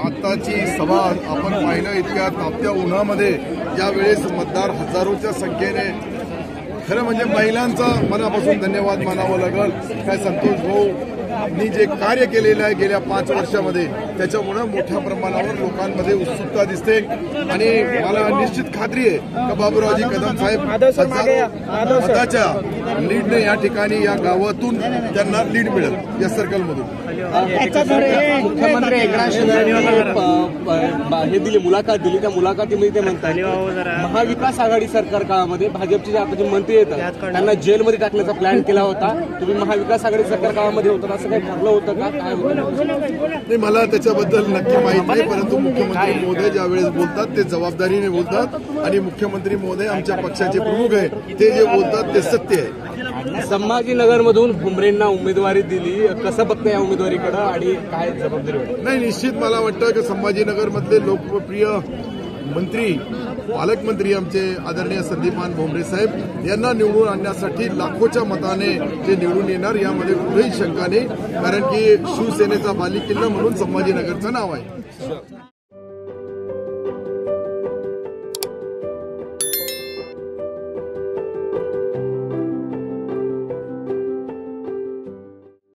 आताची सभा आपण पाहिलं, इतक्या तापत्या उन्हामध्ये ज्यावेळेस मतदार हजारोच्या संख्येने, खरं म्हणजे महिलांचा मनापासून धन्यवाद मानावं लागेल. काय संतोष भाऊंनी जे कार्य केलेलं आहे गेल्या 5 वर्षामध्ये, त्याच्यामुळे मोठ्या प्रमाणावर लोकांमध्ये उत्सुकता दिसते आणि मला निश्चित खात्री आहे की बाबूरावजी कदम साहेब मताच्या लीडने या ठिकाणी या गावातून त्यांना लीड मिळेल या सर्कलमधून. मुख्यमंत्री एकनाथ शिंदे हे दिली मुलाखत दिली, त्या मुलाखतीमध्ये ते म्हणतात महाविकास आघाडी सरकार काळामध्ये भाजपचे जे आता जे मंत्री येतात त्यांना जेलमध्ये टाकण्याचा प्लॅन केला होता. तुम्ही महाविकास आघाडी सरकार काळामध्ये होता, असं काही ठरलं होतं का? काय होतं नाही, मला त्याच्याबद्दल नक्की माहिती नाही, परंतु मुख्यमंत्री महोदय ज्यावेळेस बोलतात ते जबाबदारीने बोलतात आणि मुख्यमंत्री महोदय आमच्या पक्षाचे प्रमुख आहे, ते जे बोलतात ते सत्य आहे. संभाजीनगरमधून भुमरेंना उमेदवारी दिली, कसं बघता या उमेदवारीकडे आणि काय जबाबदारी? नाही, निश्चित मला वाटतं की संभाजीनगरमधले लोकप्रिय मंत्री, पालकमंत्री आमचे आदरणीय संदीपान भुमरे साहेब यांना निवडून आणण्यासाठी लाखोच्या मताने ते निवडून येणार, यामध्ये कुठेही शंका नाही. कारण की शिवसेनेचा बालेकिल्ला म्हणून संभाजीनगरचं नाव आहे.